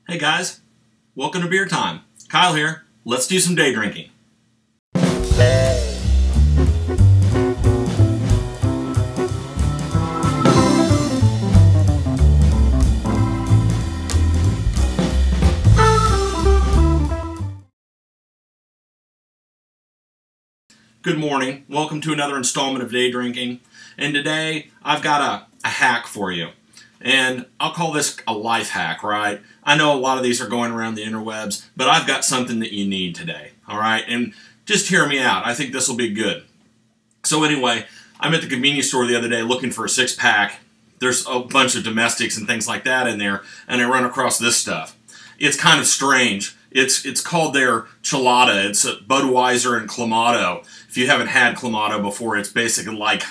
Hey guys, welcome to Beer Time. Kyle here. Let's do some day drinking. Good morning. Welcome to another installment of Day Drinking. And today I've got a hack for you. And I'll call this a life hack, right? I know a lot of these are going around the interwebs, but I've got something that you need today, all right? And just hear me out. I think this will be good. So anyway, I'm at the convenience store the other day looking for a six-pack. There's a bunch of domestics and things like that in there, and I run across this stuff. It's kind of strange. It's called their Chelada. It's a Budweiser and Clamato. If you haven't had Clamato before, it's basically like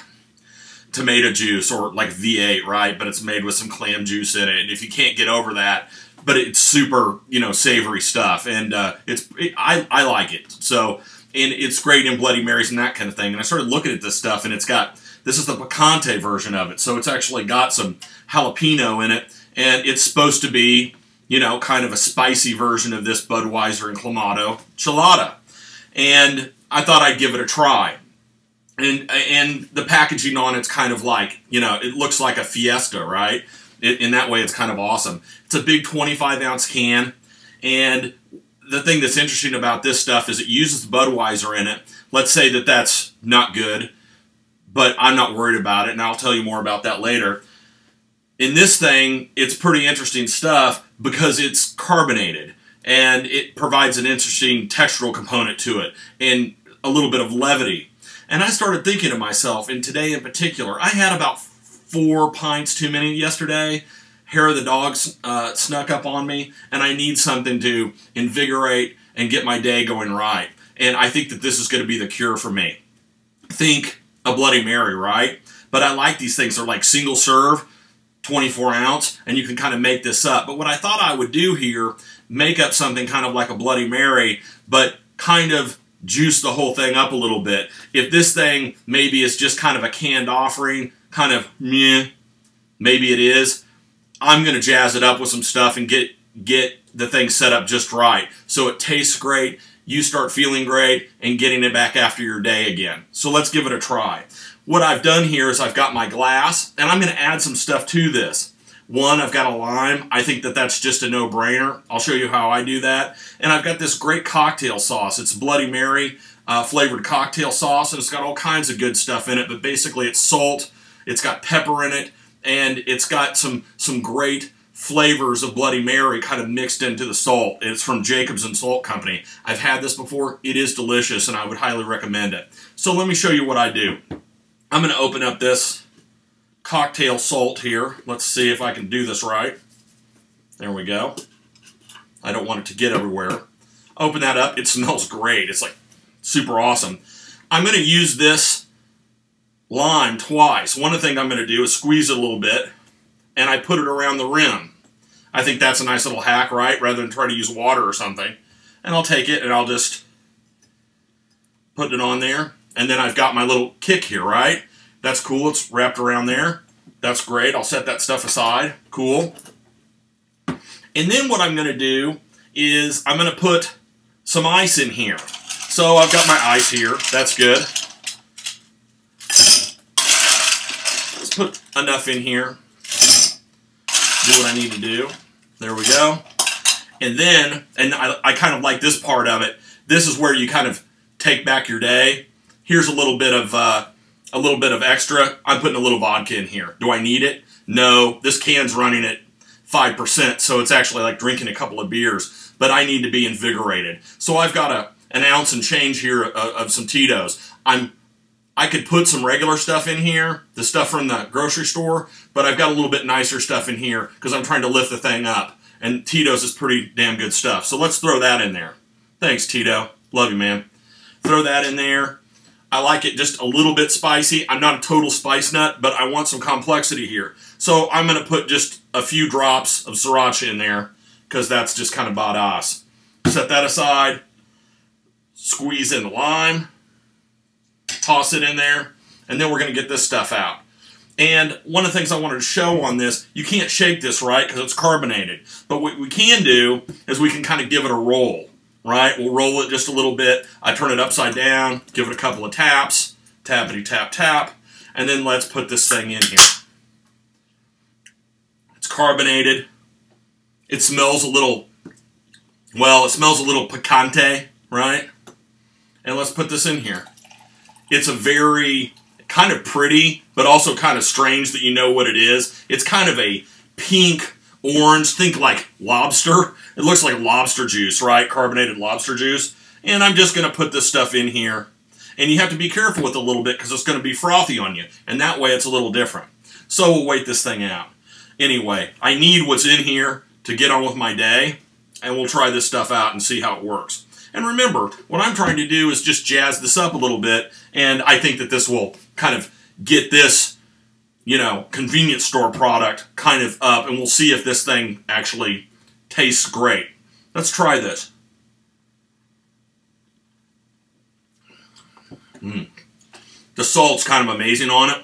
tomato juice or like V8, right? But it's made with some clam juice in it. And if you can't get over that, but it's super, savory stuff. And I like it. So, and it's great in Bloody Marys and that kind of thing. And I started looking at this stuff, and this is the picante version of it. So it's actually got some jalapeno in it, and it's supposed to be, kind of a spicy version of this Budweiser and Clamato Chelada. And I thought I'd give it a try. And the packaging on it's kind of like, it looks like a Fiesta, right? In that way, it's kind of awesome. It's a big 25-ounce can. And the thing that's interesting about this stuff is it uses Budweiser in it. Let's say that that's not good, but I'm not worried about it, and I'll tell you more about that later. In this thing, it's pretty interesting stuff because it's carbonated, and it provides an interesting textural component to it, and a little bit of levity. And I started thinking to myself, and today in particular, I had about 4 pints too many yesterday. Hair of the dogs snuck up on me, and I need something to invigorate and get my day going right. And I think that this is going to be the cure for me. Think a Bloody Mary, right? But I like these things. They're like single serve, 24 ounce, and you can kind of make this up. But what I thought I would do here, make up something kind of like a Bloody Mary, but kind of juice the whole thing up a little bit. If this thing maybe is just kind of a canned offering, kind of meh, maybe it is, I'm going to jazz it up with some stuff and get the thing set up just right. So it tastes great, you start feeling great, and getting it back after your day again. So let's give it a try. What I've done here is I've got my glass, and I'm going to add some stuff to this. One, I've got a lime. I think that that's just a no-brainer. I'll show you how I do that. And I've got this great cocktail sauce. It's Bloody Mary flavored cocktail sauce, and it's got all kinds of good stuff in it, but basically it's salt, it's got pepper in it, and it's got some great flavors of Bloody Mary kind of mixed into the salt. It's from Jacobs and Salt Company. I've had this before. It is delicious, and I would highly recommend it. So let me show you what I do. I'm going to open up this cocktail salt here. Let's see if I can do this right. There we go. I don't want it to get everywhere. Open that up. It smells great. It's like super awesome. I'm going to use this lime twice. One of the things I'm going to do is squeeze it a little bit, and I put it around the rim. I think that's a nice little hack, right? Rather than try to use water or something. And I'll take it and I'll just put it on there. And then I've got my little kick here, right? That's cool. It's wrapped around there. That's great. I'll set that stuff aside. Cool. And then what I'm going to do is I'm going to put some ice in here. So I've got my ice here. That's good. Let's put enough in here. Do what I need to do. There we go. And then, and I kind of like this part of it. This is where you kind of take back your day. Here's a little bit of extra. I'm putting a little vodka in here. Do I need it? No. This can's running at 5%, so it's actually like drinking a couple of beers. But I need to be invigorated. So I've got an ounce and change here of some Tito's. I could put some regular stuff in here, the stuff from the grocery store, but I've got a little bit nicer stuff in here because I'm trying to lift the thing up. And Tito's is pretty damn good stuff. So let's throw that in there. Thanks, Tito. Love you, man. Throw that in there. I like it just a little bit spicy. I'm not a total spice nut, but I want some complexity here. So I'm going to put just a few drops of sriracha in there because that's just kind of badass. Set that aside. Squeeze in the lime. Toss it in there. And then we're going to get this stuff out. And one of the things I wanted to show on this, you can't shake this, right, because it's carbonated. But what we can do is we can kind of give it a roll, right? We'll roll it just a little bit. I turn it upside down, give it a couple of taps, tappity tap tap, and then let's put this thing in here. It's carbonated. It smells a little, well, it smells a little picante, right? And let's put this in here. It's a very kind of pretty, but also kind of strange that you know what it is. It's kind of a pink, orange, think like lobster. It looks like lobster juice, right? Carbonated lobster juice. And I'm just going to put this stuff in here. And you have to be careful with it a little bit because it's going to be frothy on you. And that way it's a little different. So we'll wait this thing out. Anyway, I need what's in here to get on with my day. And we'll try this stuff out and see how it works. And remember, what I'm trying to do is just jazz this up a little bit. And I think that this will kind of get this, you know, convenience store product kind of up. And we'll see if this thing actually tastes great. Let's try this. The salt's kind of amazing on it.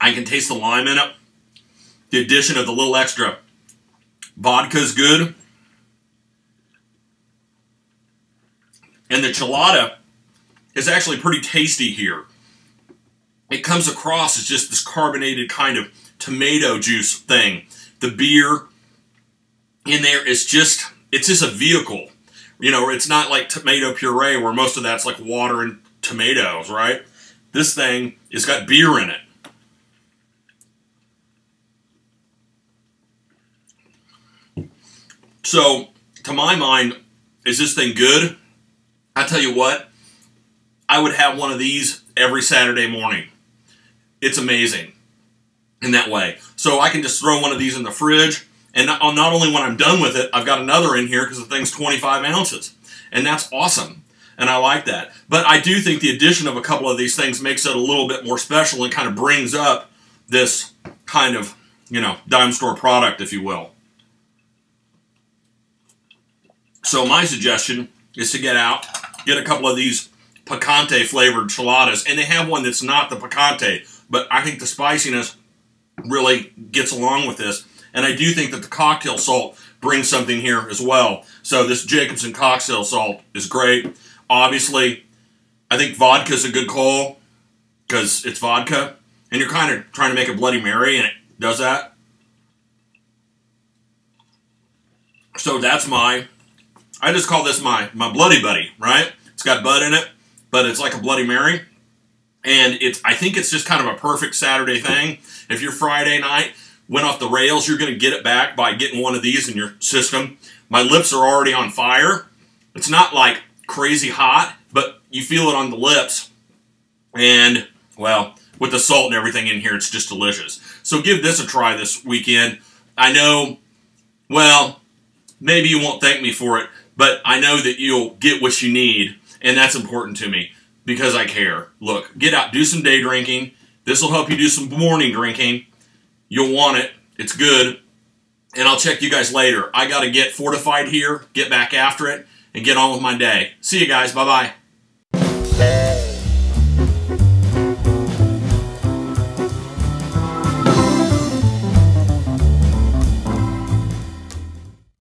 I can taste the lime in it. The addition of the little extra vodka is good. And the chelada is actually pretty tasty here. It comes across as just this carbonated kind of tomato juice thing. The beer in there is just, it's just a vehicle. You know, it's not like tomato puree where most of that's like water and tomatoes, right? This thing has got beer in it. So, to my mind, is this thing good? I tell you what, I would have one of these every Saturday morning. It's amazing in that way. So I can just throw one of these in the fridge, and not only when I'm done with it, I've got another in here because the thing's 25 ounces. And that's awesome. And I like that. But I do think the addition of a couple of these things makes it a little bit more special and kind of brings up this kind of, you know, dime store product, if you will. So my suggestion is to get a couple of these picante flavored cheladas. And they have one that's not the picante, but I think the spiciness really gets along with this. And I do think that the cocktail salt brings something here as well. So this Jacobsen cocktail salt is great. Obviously, I think vodka is a good call because it's vodka. And you're kind of trying to make a Bloody Mary, and it does that. So that's I just call this my Bloody Buddy, right? It's got bud in it, but it's like a Bloody Mary. And I think it's just kind of a perfect Saturday thing. If your Friday night went off the rails, you're going to get it back by getting one of these in your system. My lips are already on fire. It's not like crazy hot, but you feel it on the lips. And, well, with the salt and everything in here, it's just delicious. So give this a try this weekend. I know, well, maybe you won't thank me for it, but I know that you'll get what you need, and that's important to me because I care. Look, get out, do some day drinking. This will help you do some morning drinking. You'll want it. It's good. And I'll check you guys later. I got to get fortified here, get back after it, and get on with my day. See you guys. Bye-bye.